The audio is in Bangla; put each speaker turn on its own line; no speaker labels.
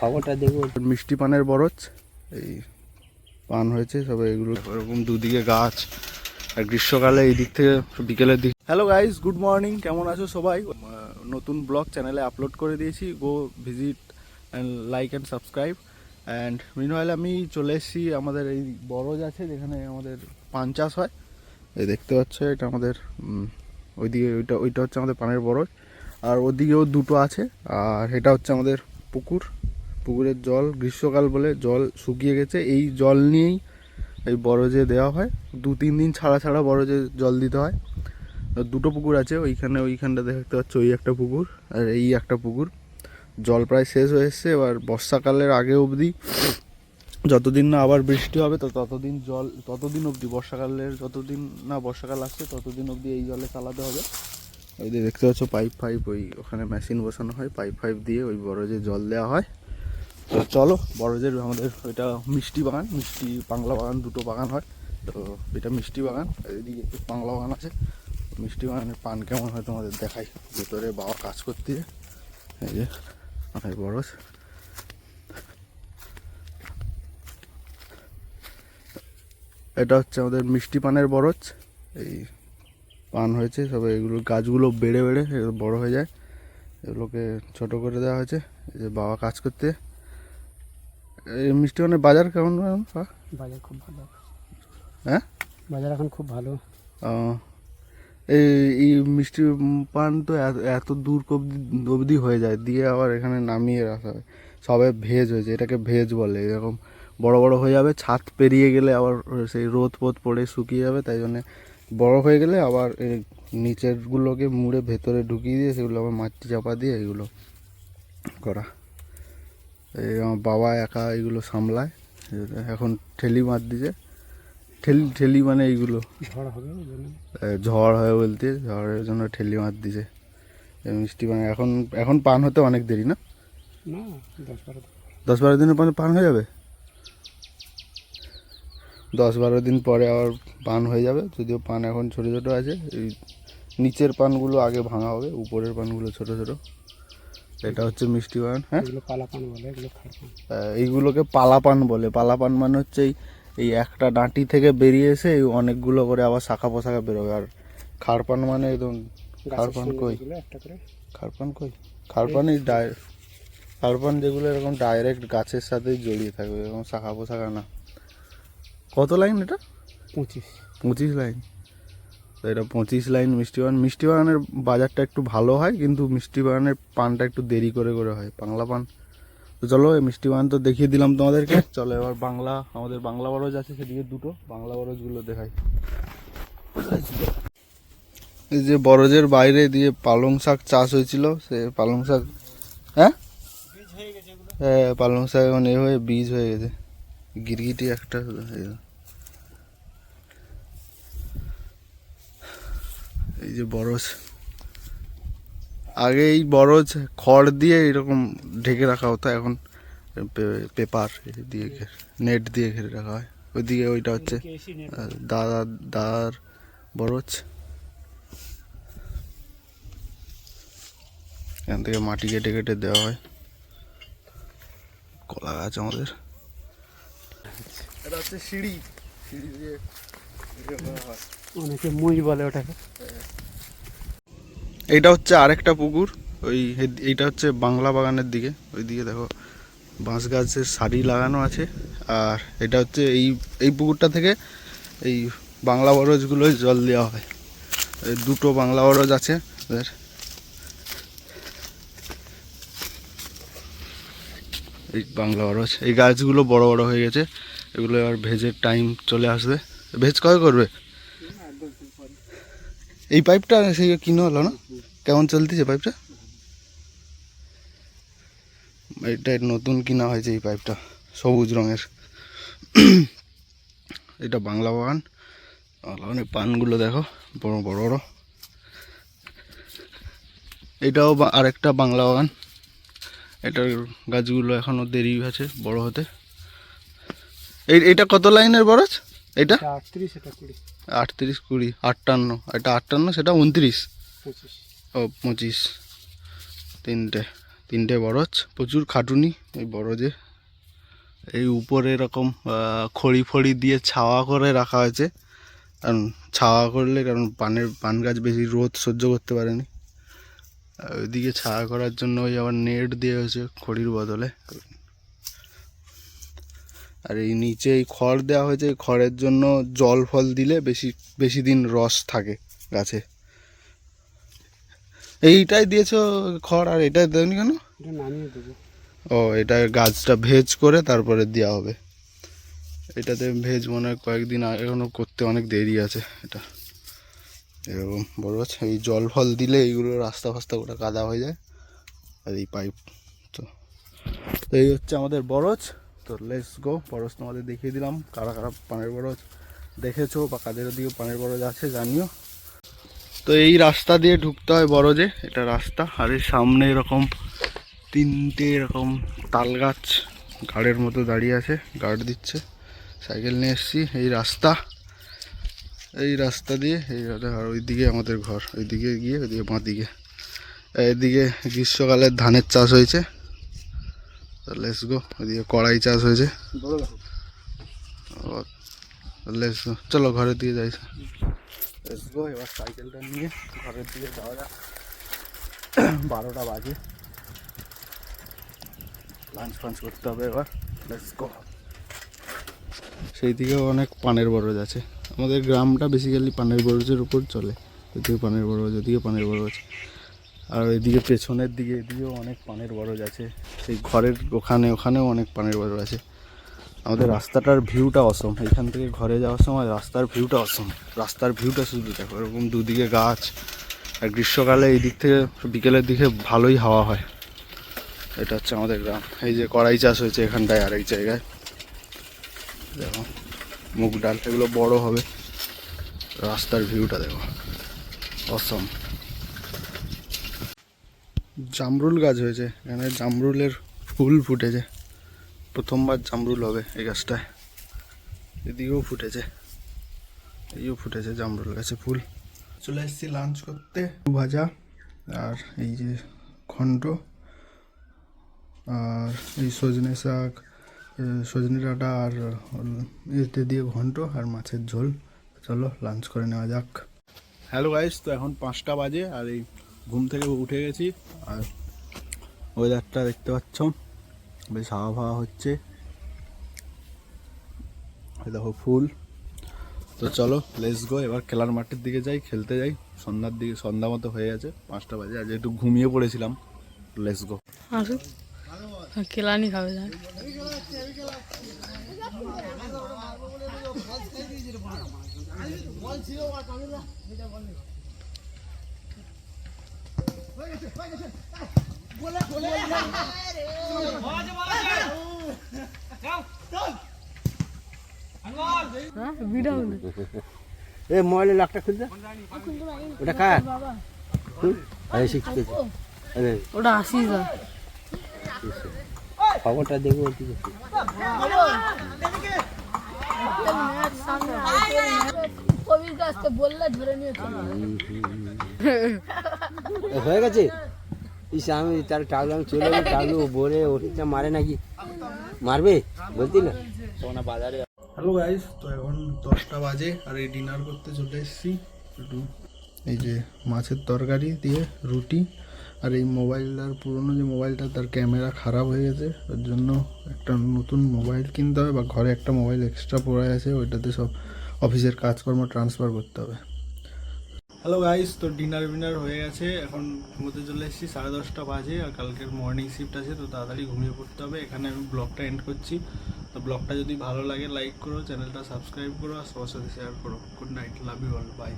খবরটা দেখো। মিষ্টি পানের বরজ, এই পান হয়েছে সবাই, এগুলো এরকম দুদিকে গাছ। আর গ্রীষ্মকালে এই দিক থেকে বিকেলের দিক। হ্যালো গাইস, গুড মর্নিং, কেমন আছো সবাই? নতুন ব্লগ চ্যানেলে আপলোড করে দিয়েছি, go visit and like and subscribe. And meanwhile আমি চলে এসেছি আমাদের এই বরজ আছে যেখানে আমাদের পান চাষ হয়। এই দেখতে পাচ্ছ, এটা আমাদের ওইদিকে ওইটা হচ্ছে আমাদের পানের বরজ, আর ওদিকেও দুটো আছে। আর এটা হচ্ছে আমাদের পুকুরের জল, গ্রীষ্মকাল বলে জল শুকিয়ে গেছে। এই জল নিয়েই এই বরজে দেওয়া হয়, 2-3 দিন ছাড়া ছাড়া বরজে জল দিতে হয়। দুটো পুকুর আছে, ওইখানটা দেখতে পাচ্ছ, ওই একটা পুকুর আর এই একটা পুকুর। জল প্রায় শেষ হয়ে এসছে। এবার বর্ষাকালের আগে অবধি, যতদিন না আবার বৃষ্টি হবে ততদিন অবধি, বর্ষাকালের যতদিন না বর্ষাকাল আসছে ততদিন অবধি এই জলে চালাতে হবে। ওই যে দেখতে পাচ্ছ পাইপ, ওখানে মেশিন বসানো হয়, পাইপ দিয়ে ওই বরজে জল দেওয়া হয়। তো চলো, বরজের আমাদের ওইটা মিষ্টি বাংলা বাগান, দুটো বাগান হয়। তো এটা মিষ্টি বাগান, এদিকে বাংলা বাগান আছে। মিষ্টি বাগানের পান কেমন হয় তোমাদের দেখাই। ভেতরে বাবা কাজ করতে, এই যে অনেক বরজ। এটা হচ্ছে আমাদের মিষ্টি পানের বরজ, এই পান হয়েছে সবাই, এগুলো গাছগুলো বেড়ে বড় হয়ে যায়, এগুলোকে ছোট করে দেওয়া হয়েছে। এই যে বাবা কাজ করতে। এই মিষ্টি পানের বাজার কেমন?
বাজার খুব ভালো।
হ্যাঁ,
বাজার এখন খুব ভালো।
এই মিষ্টি পান তো এত দূর অবধি হয়ে যায়, দিয়ে আবার এখানে নামিয়ে রাখা হয়। সবে ভেজ হয়েছে, এটাকে ভেজ বলে। এরকম বড় বড় হয়ে যাবে, ছাদ পেরিয়ে গেলে আবার সেই রোদ পড়ে শুকিয়ে যাবে। তাই জন্যে বড় হয়ে গেলে আবার এই নিচেরগুলোকে মুড়ে ভেতরে ঢুকিয়ে দিয়ে সেগুলো আবার মাটি চাপা দিয়ে এগুলো করা। এই আমার বাবা একা এগুলো সামলায়। এখন ঠেলি মার দিছে, ঠেলি মানে এইগুলো ঝড় হবে বলতে, ঝড়ের জন্য ঠেলি মার দিছে। মিষ্টি পান এখন পান হতে অনেক দেরি না? 10-12 দিনের পরে পান হয়ে যাবে। 10-12 দিন পরে আবার পান হয়ে যাবে। যদিও পান এখন ছোট ছোট আছে, এই নিচের পানগুলো আগে ভাঙা হবে, উপরের পানগুলো ছোট ছোট। এটা হচ্ছে মিষ্টি পান। হ্যাঁ, এইগুলোকে পালাপান বলে। পালাপান মানে হচ্ছে এই একটা ডাঁটি থেকে বেরিয়ে এসে এই অনেকগুলো করে আবার শাখা পোশাখা বেরোবে। আর খাড়পান মানে একদম খাড়পান খাড়পান যেগুলো এরকম ডাইরেক্ট গাছের সাথেই জড়িয়ে থাকবে, এরকম শাখা পোশাখা না। কত লাইন এটা? 25 লাইন। তো এটা 25 লাইন মিষ্টি বাগানের বাজারটা একটু ভালো হয়, কিন্তু মিষ্টি বাগানের পানটা একটু দেরি করে হয়, বাংলা পান। তো চলো, এই মিষ্টি বাগান তো দেখিয়ে দিলাম তোমাদেরকে। চলো এবার আমাদের বাংলা বরজ আছে, সেদিকে দুটো বাংলা বরজগুলো দেখাই। এই যে বরজের বাইরে দিয়ে পালং শাক চাষ হয়েছিল, সে পালং শাক, হ্যাঁ পালং শাক এখন হয়ে বীজ হয়ে গেছে। গিরগিটি একটা এই যে বরজ, আগে এই বরজ খড় দিয়ে এরকম ঢেকে রাখা হতো, এখন পেপার দিয়ে নেট দিয়ে ঘিরে রাখা হয়। ওইদিকে ওইটা হচ্ছে দাদার বরজ। এখান থেকে মাটি কেটে দেওয়া হয়। কলা গাছ আমাদের। এটা হচ্ছে সিঁড়ি দিয়ে
অনেকে মই বলে ওটাকে।
এইটা হচ্ছে আরেকটা পুকুর, এইটা হচ্ছে বাংলা বাগানের দিকে। ওইদিকে দেখো বাঁশ গাছের সারি লাগানো আছে। আর এটা হচ্ছে এই পুকুরটা থেকে এই বাংলা বরজগুলোয় জল দেওয়া হয়। দুটো বাংলা বরজ আছে। এই বাংলা বরজ, এই গাছগুলো বড় বড় হয়ে গেছে, এগুলো এবার ভেজের টাইম চলে আসবে। ভেজ কবে করবে? এই পাইপটা সেই কিনে হলো না? কেমন চলতেছে পাইপটা? এটা নতুন কিনা হয়েছে এই পাইপটা, সবুজ রঙের। এটা বাংলা বাগান, পানগুলো দেখো বড় বড়। এটাও আরেকটা বাংলা বাগান, এটার গাছগুলো এখনো দেরি আছে বড় হতে। এইটা কত লাইনের বরজ? এটা
38, এটা 20।
38, 20, 58। এটা 58, সেটা 29, ও 25। তো তিনটে বরজ, প্রচুর খাটুনি এই বরজে। এই উপরে এরকম খড়ি ফড়ি দিয়ে ছাওয়া করে রাখা হয়েছে, কারণ ছাওয়া করলে কারণ পান গাছ বেশি রোদ সহ্য করতে পারেনি। ওইদিকে ছায়া করার জন্য ওই আবার নেট দিয়ে হয়েছে খড়ির বদলে। আর এই নিচে এই খড় দেওয়া হয়েছে, খড়ের জন্য জল ফল দিলে বেশি দিন রস থাকে গাছে। এইটাই দিয়েছো খড়, আর এটাই দেওনি কেন?
এটা নামিয়ে দেবো।
ও, এটা গাছটা ভেজ করে তারপরে দেওয়া হবে। এটাতে ভেজ মনে হয় কয়েকদিন এখনো করতে অনেক দেরি আছে। এটা এরকম বড় আছে, এই জল ফল দিলে এইগুলো রাস্তা ফাস্তা গোটা কাদা হয়ে যায়। আর এই পাইপ তো এই হচ্ছে আমাদের বরজ। তো লেটস গো, বরজ তোমাদের দেখিয়ে দিলাম। কারা কারা পানের বরজ দেখেছো বা কাদের দিকে পানের বরজ আছে জানিও। তো এই রাস্তা দিয়ে ঢুকতে হয় বরজে, এটা রাস্তা। আর এর সামনে এরকম তিনটে এরকম তাল গাছ গার্ডের মতো দাঁড়িয়ে আছে, গার্ড দিচ্ছে। সাইকেল নিয়ে এসছি। এই রাস্তা দিয়ে আর ওইদিকে আমাদের ঘর, ওইদিকে গিয়ে ওইদিকে বাঁদিকে। এদিকে গ্রীষ্মকালে ধানের চাষ হয়েছে। লেটস গো, ওইদিকে কড়াই চাষ হয়েছে। লেটস গো, চলো ঘরের দিকে যাই। লেটস গো, এবার সাইকেলটা নিয়ে ঘরের দিকে যাওয়া যাক। 12টা বাজে, লাঞ্চ ফাঞ্চ করতে হবে এবার। Let's go. সেই দিকেও অনেক পানের বরজ আছে। আমাদের গ্রামটা বেসিক্যালি পানের বরজের উপর চলে। ওইদিকে পানের বরজ, ওইদিকে পানের বরজ। আর ওইদিকে পেছনের দিকে এদিকেও অনেক পানের বরজ আছে। সেই ঘরের ওখানেও অনেক পানের বরজ আছে। আমাদের রাস্তাটার ভিউটা অসম। এখান থেকে ঘরে যাওয়ার সময় রাস্তার ভিউটা অসম। রাস্তার ভিউটা শুধু দেখো, এরকম দুদিকে গাছ। আর গ্রীষ্মকালে এই দিক থেকে বিকেলের দিকে ভালোই হাওয়া হয়। এটা হচ্ছে আমাদের গ্রাম। এই যে কড়াই চাষ হয়েছে এখানটায়, আরেক জায়গায় দেখো মুগ ডাল, এগুলো বড় হবে। রাস্তার ভিউটা দেখো, অসম। জামরুল গাছ হয়েছে এখানে, জামরুলের ফুল ফুটেছে। প্রথমবার জামরুল হবে এই গাছটায়। এদিকেও ফুটেছে, এইও ফুটেছে জামরুল গাছে ফুল। চলে এসেছি লাঞ্চ করতে। ভাজা আর এই যে ঘন্ট, আর এই সজনে শাক, সজনে ডাঁটা আর এতে দিয়ে ঘন্ট, আর মাছের ঝোল। চলো লাঞ্চ করে নেওয়া যাক। হ্যালো গাইস, তো এখন 5টা বাজে আর এই ঘুম থেকে উঠে গেছি। আর ওয়েদারটা দেখতে পাচ্ছ, বেশ হাওয়া ফাওয়া হচ্ছে। দেখো ফুল। তো চলো লেটস গো, এবার খেলার মাঠের দিকে যাই, খেলতে যাই। সন্ধ্যা মতো হয়ে গেছে, 5টা বাজে। আজ একটু ঘুমিয়ে পড়েছিলাম। Let's go.
কেলানি খাবে যায়।
এ মোবাইলে লাখটা খুলতে, ওটা কার?
ওটা আসিস
খবরটা দেখবো। হয়ে গেছে। আমি তার টাগলু, আমি চলে গেছি। টাগলু বলে ওষুধটা মারে নাকি, মারবে বলতি না বাজারে।
হ্যালো গাইস, তো এখন 10টা বাজে আর এই ডিনার করতে চলে এসেছি। একটু এই যে মাছের তরকারি দিয়ে রুটি। আর এই মোবাইলটার পুরনো যে মোবাইলটা, তার ক্যামেরা খারাপ হয়ে গেছে। ওর জন্য একটা নতুন মোবাইল কিনতে হবে, বা ঘরে একটা মোবাইল এক্সট্রা পড়ে আছে, ওইটাতে সব অফিসের কাজকর্ম ট্রান্সফার করতে হবে। হ্যালো গাইস, তো ডিনার হয়ে গেছে। এখন ঘুমোতে চলে এসেছি, 10:30 বাজে। আর কালকের মর্নিং শিফট আছে, তো তাড়াতাড়ি ঘুমিয়ে পড়তে হবে। এখানে আমি ব্লগটা এন্ড করছি। তো ব্লগটা যদি ভালো লাগে লাইক করো, চ্যানেলটা সাবস্ক্রাইব করো, আর সবার সাথে শেয়ার করো। Good night, love you all, by.